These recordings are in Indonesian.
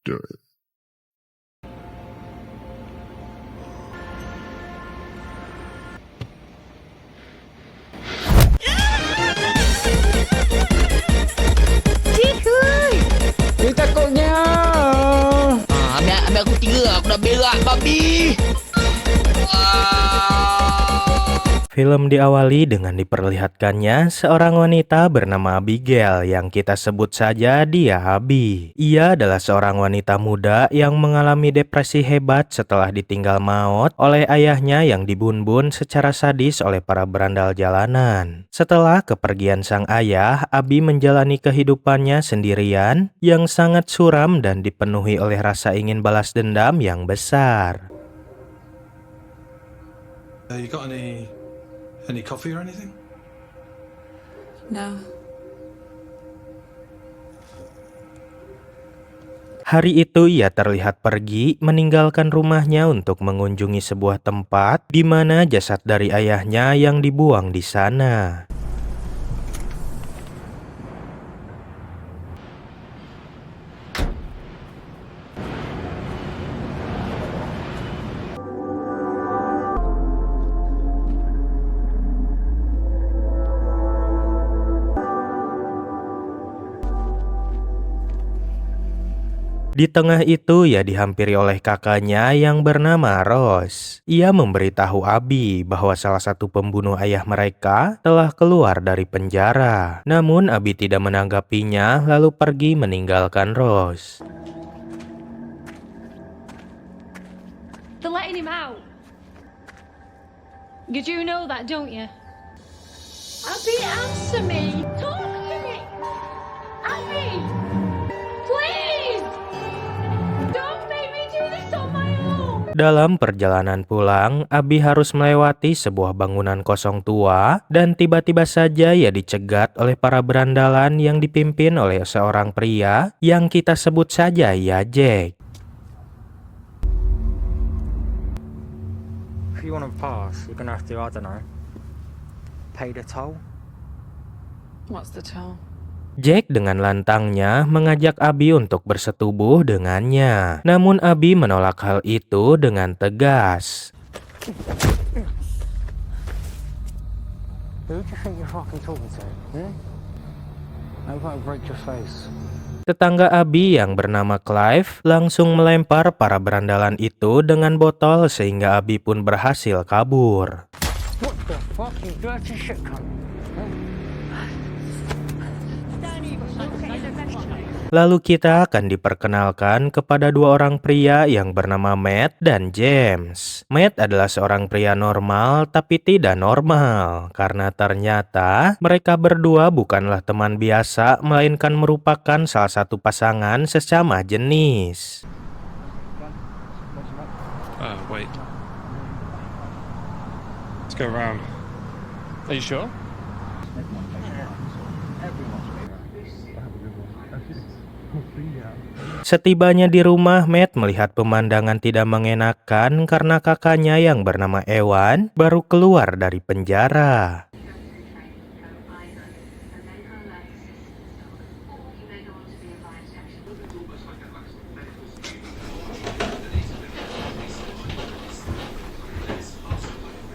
Do it. Cihuy. Dia takutnya. Ambil aku 3. Aku dah berak, babi. Film diawali dengan diperlihatkannya seorang wanita bernama Abigail yang kita sebut saja dia Abi. Ia adalah seorang wanita muda yang mengalami depresi hebat setelah ditinggal maut oleh ayahnya yang dibunbun secara sadis oleh para berandal jalanan. Setelah kepergian sang ayah, Abi menjalani kehidupannya sendirian yang sangat suram dan dipenuhi oleh rasa ingin balas dendam yang besar. You got any coffee or anything? No. Hari itu ia terlihat pergi meninggalkan rumahnya untuk mengunjungi sebuah tempat di mana jasad dari ayahnya yang dibuang di sana. Di tengah itu ia dihampiri oleh kakaknya yang bernama Rose. Ia memberitahu Abi bahwa salah satu pembunuh ayah mereka telah keluar dari penjara. Namun Abi tidak menanggapinya lalu pergi meninggalkan Rose. They're letting him out. You do know that, don't you? Abby, answer me. Talk to me. Abby, please. Don't make me do this on my own. Dalam perjalanan pulang, Abi harus melewati sebuah bangunan kosong tua dan tiba-tiba saja ia dicegat oleh para berandalan yang dipimpin oleh seorang pria yang kita sebut saja ia Jack. If you want to pass, you're gonna have to, I don't know, pay the toll. What's the toll? Jack dengan lantangnya mengajak Abi untuk bersetubuh dengannya. Namun Abi menolak hal itu dengan tegas. Who do you think you're fucking talking to? I'm gonna break your face. Tetangga Abi yang bernama Clive langsung melempar para berandalan itu dengan botol sehingga Abi pun berhasil kabur. What the fuck, you dirty shit cunt? Lalu kita akan diperkenalkan kepada dua orang pria yang bernama Matt dan James. Matt adalah seorang pria normal tapi tidak normal karena ternyata mereka berdua bukanlah teman biasa melainkan merupakan salah satu pasangan sesama jenis. Wait. Let's go around. Are you sure? Setibanya di rumah, Matt melihat pemandangan tidak mengenakan karena kakaknya yang bernama Ewan baru keluar dari penjara.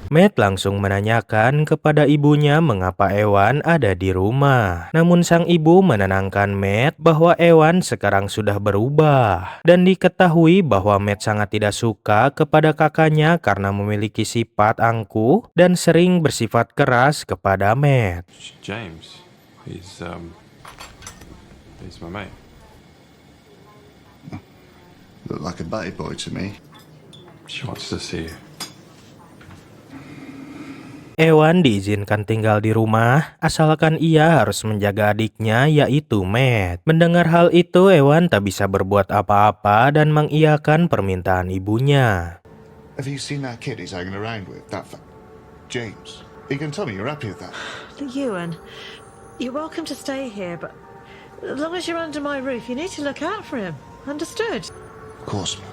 Matt langsung menanyakan kepada ibunya mengapa Ewan ada di rumah. Namun sang ibu menenangkan Matt bahwa Ewan sekarang sudah berubah. Dan diketahui bahwa Matt sangat tidak suka kepada kakaknya karena memiliki sifat angkuh dan sering bersifat keras kepada Matt. James. He's my mate. Look like a batty boy to me. She wants to see you. Ewan diizinkan tinggal di rumah, asalkan ia harus menjaga adiknya yaitu Matt. Mendengar hal itu, Ewan tak bisa berbuat apa-apa dan mengiyakan permintaan ibunya. Have you seen that kid he's hanging around with? James. You can tell me you're happy with that. Ewan, you're welcome to stay here, but as long as you're under my roof, you need to look out for him. Understood? Of course, man.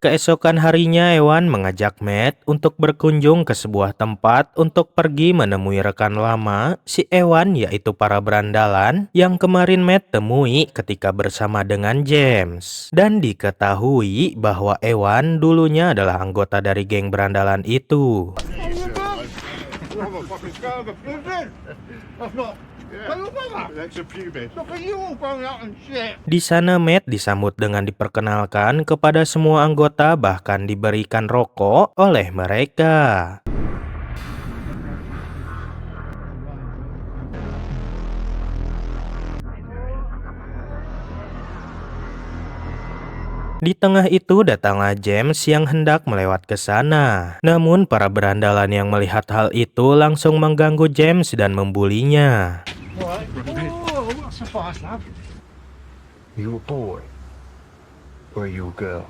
Keesokan harinya Ewan mengajak Matt untuk berkunjung ke sebuah tempat untuk pergi menemui rekan lama si Ewan, yaitu para berandalan yang kemarin Matt temui ketika bersama dengan James. Dan diketahui bahwa Ewan dulunya adalah anggota dari geng berandalan itu. Di sana Matt disambut dengan diperkenalkan kepada semua anggota, bahkan diberikan rokok oleh mereka. Di tengah itu datanglah James yang hendak melewat ke sana. Namun para berandalan yang melihat hal itu langsung mengganggu James dan membulinya. You a boy? Or you a girl?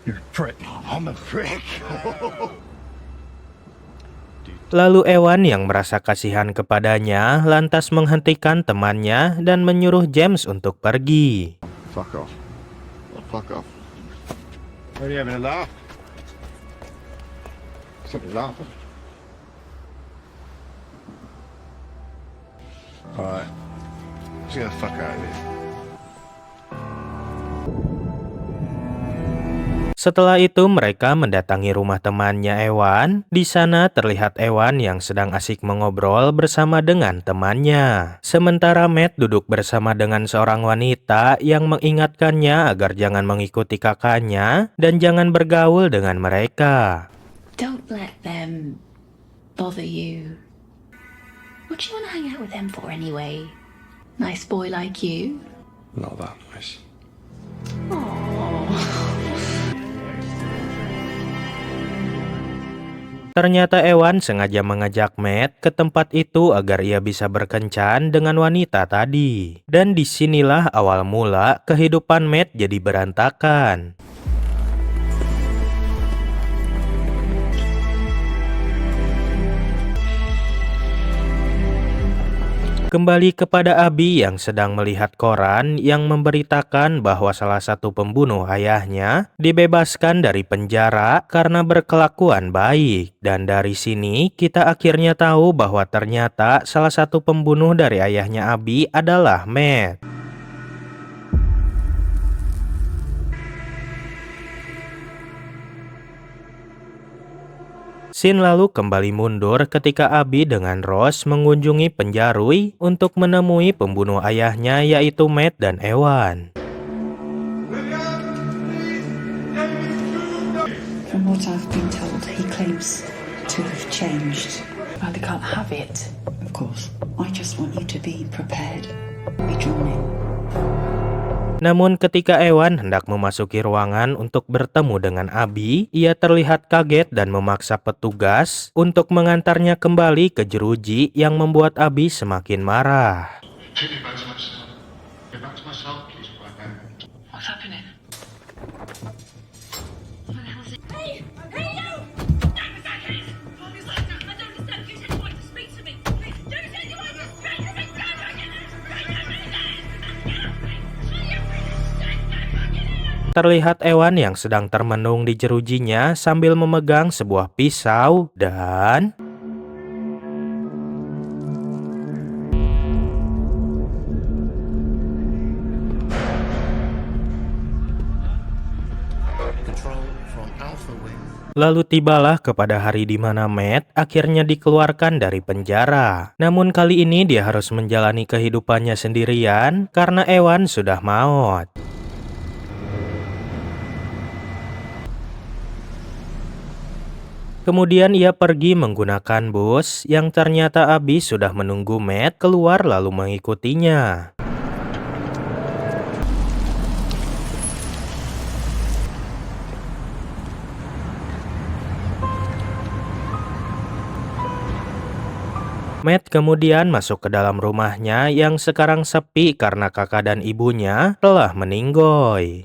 You're a prick. I'm a prick. Lalu Ewan yang merasa kasihan kepadanya lantas menghentikan temannya dan menyuruh James untuk pergi. Fuck off. Fuck off. Are you having a laugh? Something laughing. Alright. Just get the fuck out of here. Setelah itu mereka mendatangi rumah temannya Ewan. Di sana terlihat Ewan yang sedang asik mengobrol bersama dengan temannya. Sementara Matt duduk bersama dengan seorang wanita yang mengingatkannya agar jangan mengikuti kakaknya dan jangan bergaul dengan mereka. Don't let them bother you. What do you want to hang out with them for anyway? Nice boy like you? Not that nice. Ternyata Ewan sengaja mengajak Matt ke tempat itu agar ia bisa berkencan dengan wanita tadi. Dan disinilah awal mula kehidupan Matt jadi berantakan. Kembali kepada Abby yang sedang melihat koran yang memberitakan bahwa salah satu pembunuh ayahnya dibebaskan dari penjara karena berkelakuan baik. Dan dari sini kita akhirnya tahu bahwa ternyata salah satu pembunuh dari ayahnya Abby adalah Matt. Scene lalu kembali mundur ketika Abby dengan Rose mengunjungi penjarui untuk menemui pembunuh ayahnya, yaitu Matt dan Ewan. From what I've been told, he claims to have changed. Well, they can't have it. Of course, I just want you to be prepared. Be drawn in. Namun ketika Ewan hendak memasuki ruangan untuk bertemu dengan Abby, ia terlihat kaget dan memaksa petugas untuk mengantarnya kembali ke jeruji yang membuat Abby semakin marah. What's happening? Terlihat Ewan yang sedang termenung di jerujinya sambil memegang sebuah pisau dan... Lalu tibalah kepada hari di mana Matt akhirnya dikeluarkan dari penjara. Namun kali ini dia harus menjalani kehidupannya sendirian karena Ewan sudah maut. Kemudian ia pergi menggunakan bus yang ternyata Abby sudah menunggu Matt keluar lalu mengikutinya. Matt kemudian masuk ke dalam rumahnya yang sekarang sepi karena kakak dan ibunya telah meninggoy.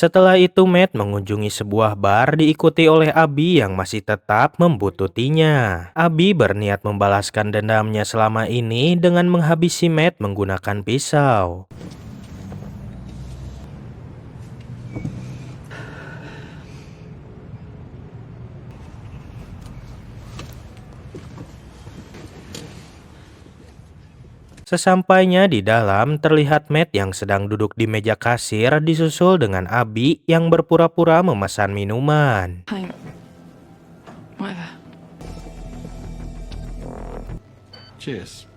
Setelah itu Matt mengunjungi sebuah bar diikuti oleh Abby yang masih tetap membututinya. Abby berniat membalaskan dendamnya selama ini dengan menghabisi Matt menggunakan pisau. Sesampainya di dalam, terlihat Matt yang sedang duduk di meja kasir disusul dengan Abby yang berpura-pura memesan minuman. Fine. Whatever. Cheers.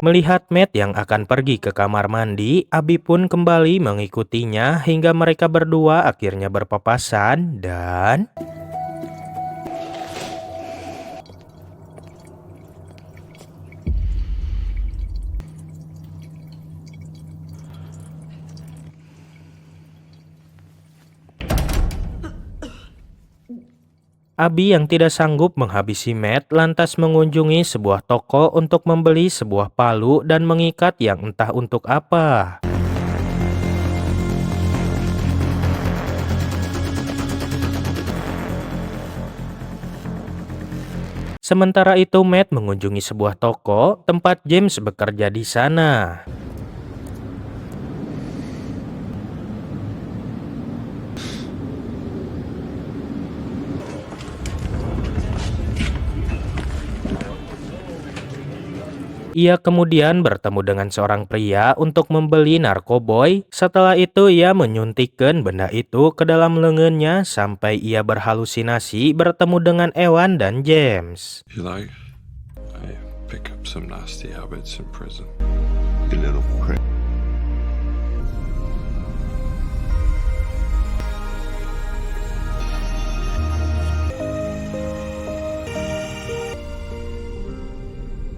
Melihat Matt yang akan pergi ke kamar mandi, Abby pun kembali mengikutinya hingga mereka berdua akhirnya berpapasan dan... Abby yang tidak sanggup menghabisi Matt lantas mengunjungi sebuah toko untuk membeli sebuah palu dan mengikat yang entah untuk apa. Sementara itu Matt mengunjungi sebuah toko tempat James bekerja di sana. Ia kemudian bertemu dengan seorang pria untuk membeli narkoboy. Setelah itu ia menyuntikkan benda itu ke dalam lengannya sampai ia berhalusinasi bertemu dengan Ewan dan James. You like? I pick up some nasty habits in prison. You little prick.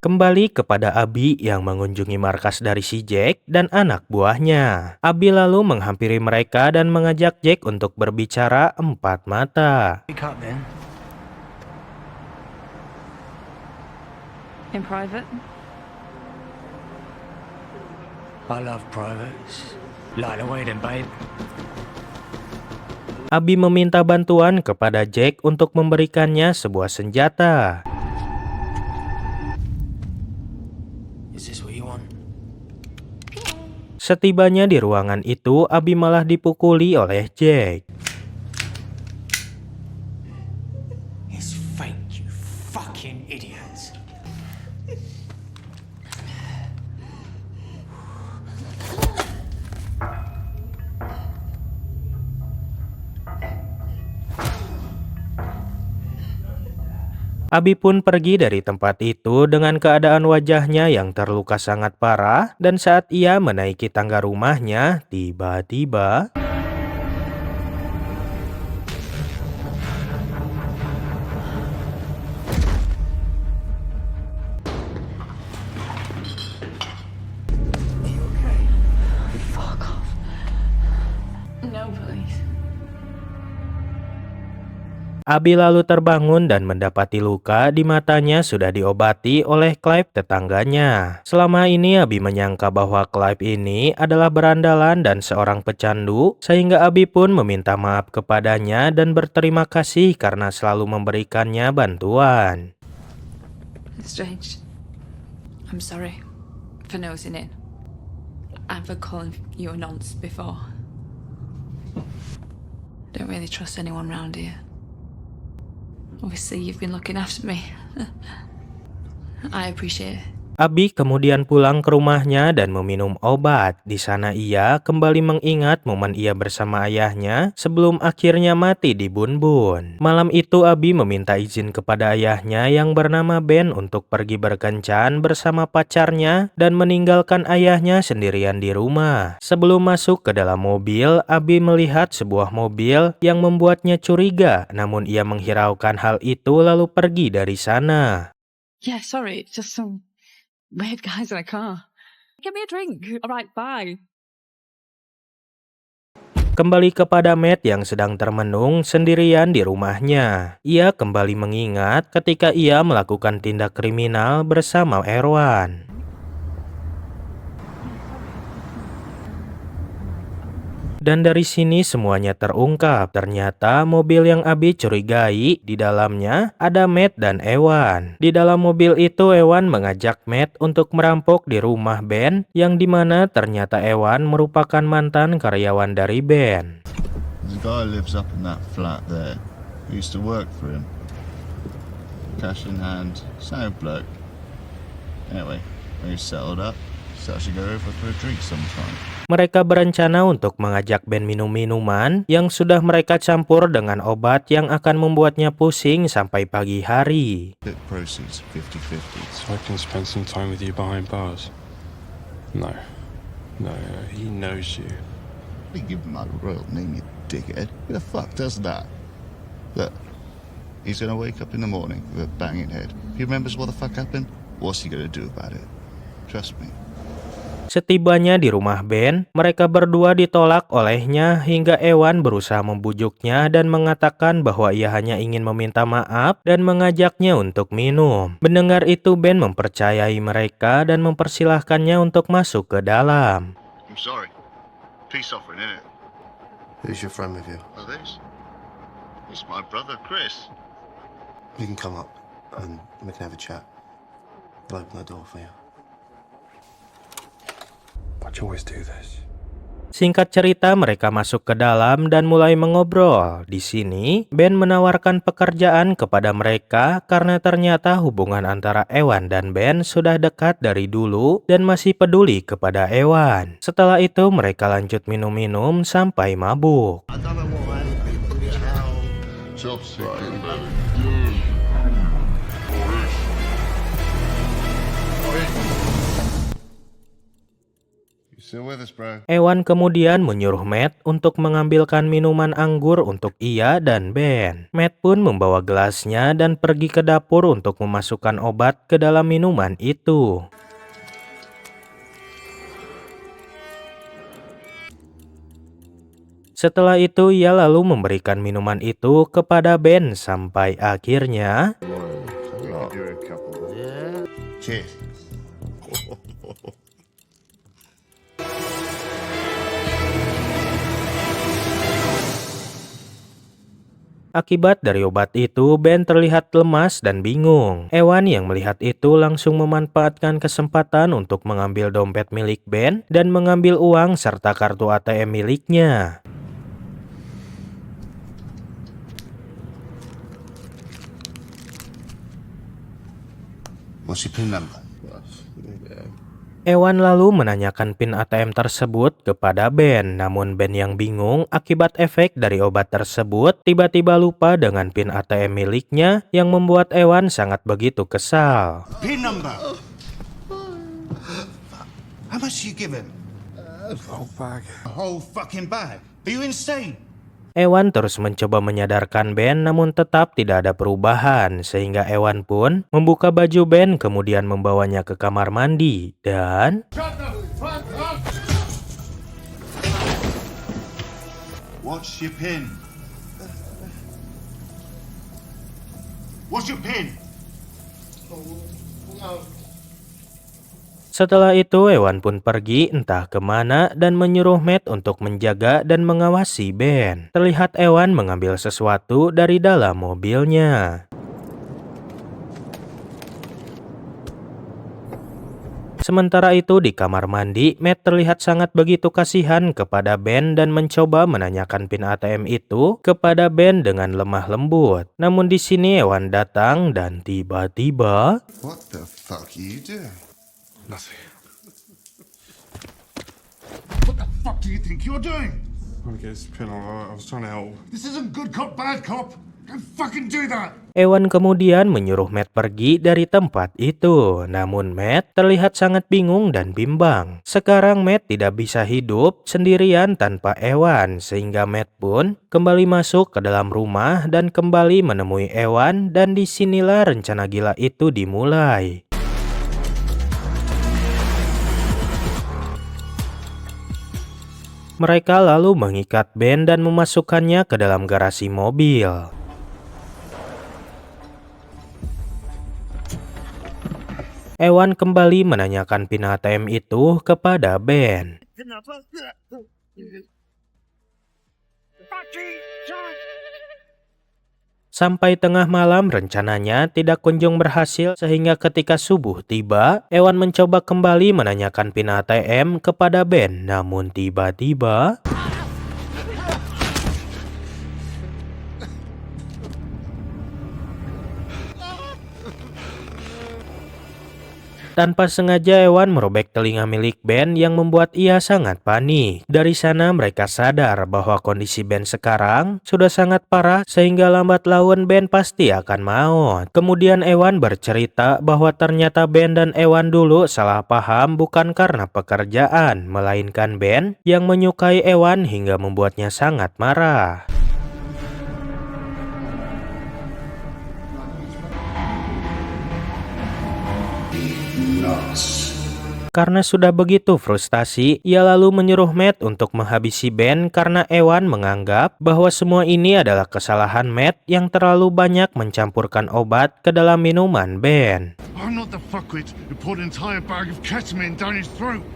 Kembali kepada Abby yang mengunjungi markas dari si Jack dan anak buahnya. Abby lalu menghampiri mereka dan mengajak Jack untuk berbicara empat mata. We cut then. In private? I love privates. Like the wedding, babe. Abby meminta bantuan kepada Jack untuk memberikannya sebuah senjata. Is this what you want? Setibanya di ruangan itu, Abby malah dipukuli oleh Jack. It's fake, you fucking idiots. Abby pun pergi dari tempat itu dengan keadaan wajahnya yang terluka sangat parah, dan saat ia menaiki tangga rumahnya, tiba-tiba... Fuck off. No, please. Abby lalu terbangun dan mendapati luka di matanya sudah diobati oleh Clive tetangganya. Selama ini Abby menyangka bahwa Clive ini adalah berandalan dan seorang pecandu, sehingga Abby pun meminta maaf kepadanya dan berterima kasih karena selalu memberikannya bantuan. It's strange. I'm sorry for nosing in and for calling you a nonce before. Don't really trust anyone round here. Obviously, you've been looking after me. I appreciate it. Abby kemudian pulang ke rumahnya dan meminum obat. Di sana ia kembali mengingat momen ia bersama ayahnya sebelum akhirnya mati di Bun-Bun. Malam itu Abby meminta izin kepada ayahnya yang bernama Ben untuk pergi berkencan bersama pacarnya dan meninggalkan ayahnya sendirian di rumah. Sebelum masuk ke dalam mobil, Abby melihat sebuah mobil yang membuatnya curiga, namun ia menghiraukan hal itu lalu pergi dari sana. Yeah, sorry, it's just some weird guys in a car. Get me a drink. All right, bye. Kembali kepada Matt yang sedang termenung sendirian di rumahnya. Ia kembali mengingat ketika ia melakukan tindak kriminal bersama Erwan. Dan dari sini semuanya terungkap. Ternyata mobil yang Abi curigai di dalamnya ada Matt dan Ewan. Di dalam mobil itu Ewan mengajak Matt untuk merampok di rumah Ben, yang dimana ternyata Ewan merupakan mantan karyawan dari Ben. There's a guy who lives up in that flat there. We used to work for him. Cash in hand, sound bloke. Anyway, when he's settled up, so I should go over for a drink sometime. Mereka berencana untuk mengajak Ben minum minuman yang sudah mereka campur dengan obat yang akan membuatnya pusing sampai pagi hari. Bit proceeds 50-50. So I can spend some time with you behind bars. No, he knows you. You give him my royal name, you dickhead. Who the fuck does that? Look, he's gonna wake up in the morning with a banging head. If he remembers what the fuck happened, what's he gonna do about it? Trust me. Setibanya di rumah Ben, mereka berdua ditolak olehnya hingga Ewan berusaha membujuknya dan mengatakan bahwa ia hanya ingin meminta maaf dan mengajaknya untuk minum. Mendengar itu Ben mempercayai mereka dan mempersilahkannya untuk masuk ke dalam. I'm sorry. Peace offering, innit? Who's your friend with you? Oh, this? It's my brother, Chris. You can come up and we can have a chat. I'll open the door for you. Why'd you always do this? Singkat cerita, mereka masuk ke dalam dan mulai mengobrol. Di sini, Ben menawarkan pekerjaan kepada mereka karena ternyata hubungan antara Ewan dan Ben sudah dekat dari dulu dan masih peduli kepada Ewan. Setelah itu, mereka lanjut minum-minum sampai mabuk. Still with us, bro. Ewan kemudian menyuruh Matt untuk mengambilkan minuman anggur untuk ia dan Ben. Matt pun membawa gelasnya dan pergi ke dapur untuk memasukkan obat ke dalam minuman itu. Setelah itu ia lalu memberikan minuman itu kepada Ben sampai akhirnya Cheers. Akibat dari obat itu, Ben terlihat lemas dan bingung. Ewan yang melihat itu langsung memanfaatkan kesempatan untuk mengambil dompet milik Ben dan mengambil uang serta kartu ATM miliknya. What's your PIN number? Ewan lalu menanyakan PIN ATM tersebut kepada Ben, namun Ben yang bingung akibat efek dari obat tersebut tiba-tiba lupa dengan PIN ATM miliknya yang membuat Ewan sangat begitu kesal. PIN number. How much you give him? A whole bag. A whole fucking bag. Are you insane? Ewan terus mencoba menyadarkan Ben namun tetap tidak ada perubahan sehingga Ewan pun membuka baju Ben kemudian membawanya ke kamar mandi dan What's your PIN? What's your PIN? setelah itu Ewan pun pergi entah kemana dan menyuruh Matt untuk menjaga dan mengawasi Ben. Terlihat Ewan mengambil sesuatu dari dalam mobilnya. Sementara itu di kamar mandi, Matt terlihat sangat begitu kasihan kepada Ben dan mencoba menanyakan PIN ATM itu kepada Ben dengan lemah lembut. Namun di sini Ewan datang dan tiba-tiba What the fuck are you doing? Nothing. What the fuck do you think you're doing? I guess pin I was trying to help. This isn't good cop, bad cop. Don't fucking do that. Ewan kemudian menyuruh Matt pergi dari tempat itu. Namun Matt terlihat sangat bingung dan bimbang. Sekarang Matt tidak bisa hidup sendirian tanpa Ewan, sehingga Matt pun kembali masuk ke dalam rumah dan kembali menemui Ewan, dan disinilah rencana gila itu dimulai. Mereka lalu mengikat Ben dan memasukkannya ke dalam garasi mobil. Ewan kembali menanyakan PIN ATM itu kepada Ben. Sampai tengah malam rencananya tidak kunjung berhasil sehingga ketika subuh tiba, Ewan mencoba kembali menanyakan PIN ATM kepada Ben. Namun tiba-tiba tanpa sengaja Ewan merobek telinga milik Ben yang membuat ia sangat panik. Dari sana mereka sadar bahwa kondisi Ben sekarang sudah sangat parah sehingga lambat laun Ben pasti akan maut. Kemudian Ewan bercerita bahwa ternyata Ben dan Ewan dulu salah paham bukan karena pekerjaan, melainkan Ben yang menyukai Ewan hingga membuatnya sangat marah. Karena sudah begitu frustasi, ia lalu menyuruh Matt untuk menghabisi Ben karena Ewan menganggap bahwa semua ini adalah kesalahan Matt yang terlalu banyak mencampurkan obat ke dalam minuman Ben. I'm not the fuckwit who poured an entire bag of ketamine down his throat.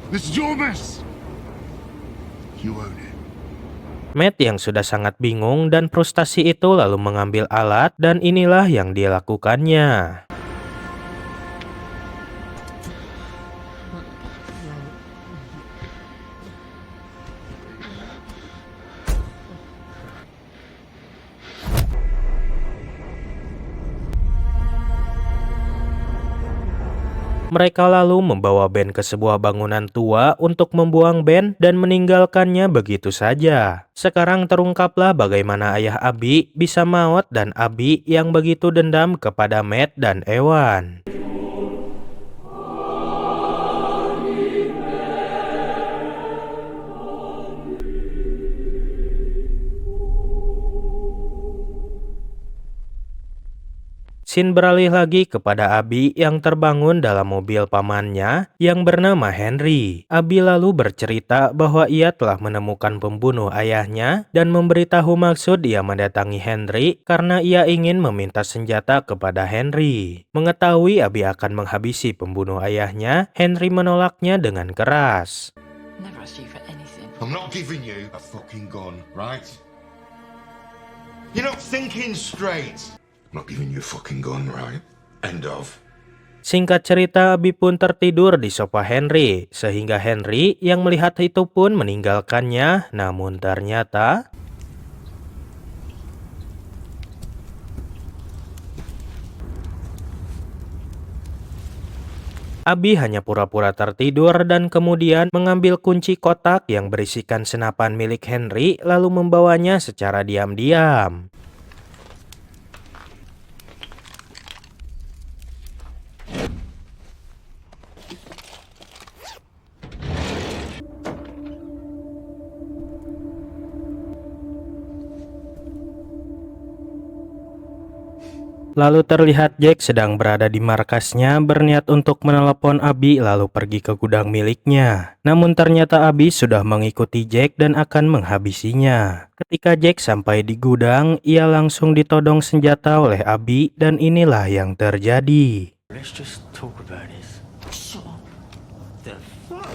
This is your mess. You own it. Matt yang sudah sangat bingung dan frustasi itu lalu mengambil alat dan inilah yang dia lakukannya. Mereka lalu membawa Ben ke sebuah bangunan tua untuk membuang Ben dan meninggalkannya begitu saja. Sekarang terungkaplah bagaimana ayah Abby bisa maut dan Abby yang begitu dendam kepada Matt dan Ewan. Scene beralih lagi kepada Abby yang terbangun dalam mobil pamannya yang bernama Henry. Abby lalu bercerita bahwa ia telah menemukan pembunuh ayahnya dan memberitahu maksud ia mendatangi Henry karena ia ingin meminta senjata kepada Henry. Mengetahui Abby akan menghabisi pembunuh ayahnya, Henry menolaknya dengan keras. I'm not giving you a fucking gun, right? You're not thinking straight. I'm not giving you a fucking gun, right? End of. Singkat cerita, Abby pun tertidur di sofa Henry, sehingga Henry yang melihat itu pun meninggalkannya, namun ternyata Abby hanya pura-pura tertidur dan kemudian mengambil kunci kotak yang berisikan senapan milik Henry lalu membawanya secara diam-diam. Lalu terlihat Jack sedang berada di markasnya berniat untuk menelepon Abby lalu pergi ke gudang miliknya. Namun ternyata Abby sudah mengikuti Jack dan akan menghabisinya. Ketika Jack sampai di gudang, ia langsung ditodong senjata oleh Abby dan inilah yang terjadi. Let's just talk about this. Shut up. The fuck?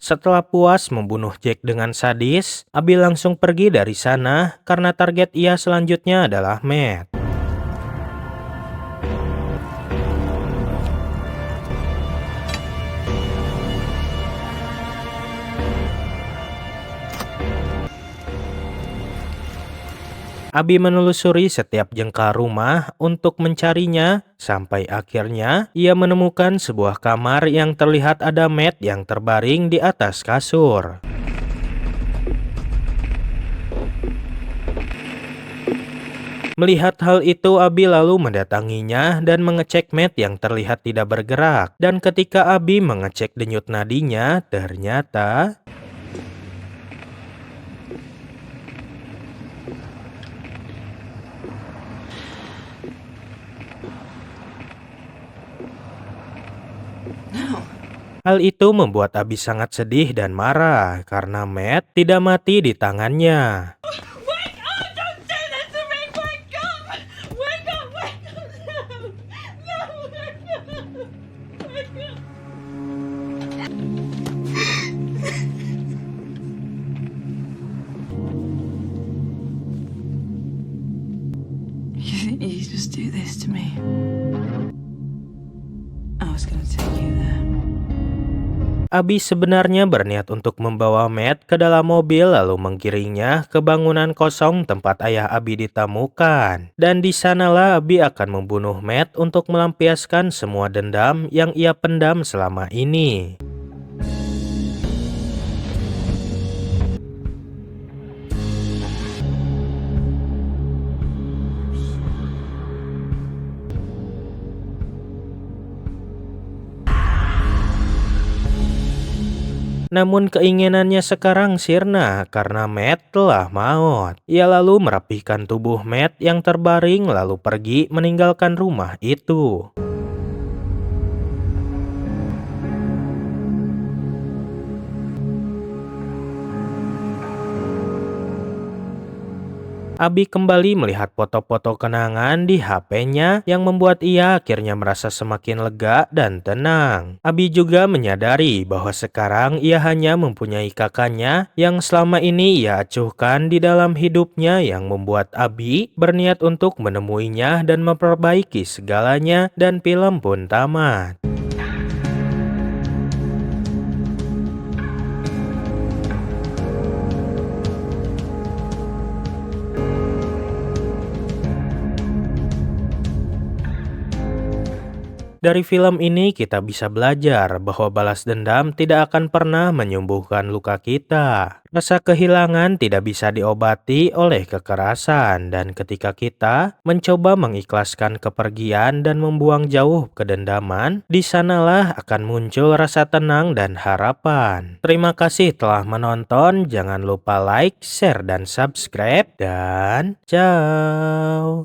Setelah puas membunuh Jack dengan sadis, Abby langsung pergi dari sana karena target ia selanjutnya adalah Matt. Abby menelusuri setiap jengkal rumah untuk mencarinya, sampai akhirnya ia menemukan sebuah kamar yang terlihat ada Matt yang terbaring di atas kasur. Melihat hal itu, Abby lalu mendatanginya dan mengecek Matt yang terlihat tidak bergerak. Dan ketika Abby mengecek denyut nadinya, ternyata hal itu membuat Abby sangat sedih dan marah karena Matt tidak mati di tangannya. Wake up! Don't do didn't you just do this to me? I was gonna take you there. Abi sebenarnya berniat untuk membawa Matt ke dalam mobil lalu menggiringnya ke bangunan kosong tempat ayah Abi ditemukan. Dan di sanalah Abi akan membunuh Matt untuk melampiaskan semua dendam yang ia pendam selama ini. Namun keinginannya sekarang sirna karena Matt telah maut. Ia lalu merapihkan tubuh Matt yang terbaring lalu pergi meninggalkan rumah itu. Abi kembali melihat foto-foto kenangan di HP-nya yang membuat ia akhirnya merasa semakin lega dan tenang. Abi juga menyadari bahwa sekarang ia hanya mempunyai kakaknya yang selama ini ia acuhkan di dalam hidupnya yang membuat Abi berniat untuk menemuinya dan memperbaiki segalanya dan film pun tamat. Dari film ini kita bisa belajar bahwa balas dendam tidak akan pernah menyembuhkan luka kita. Rasa kehilangan tidak bisa diobati oleh kekerasan, dan ketika kita mencoba mengikhlaskan kepergian dan membuang jauh kedendaman, di sanalah akan muncul rasa tenang dan harapan. Terima kasih telah menonton, jangan lupa like, share, dan subscribe, dan ciao.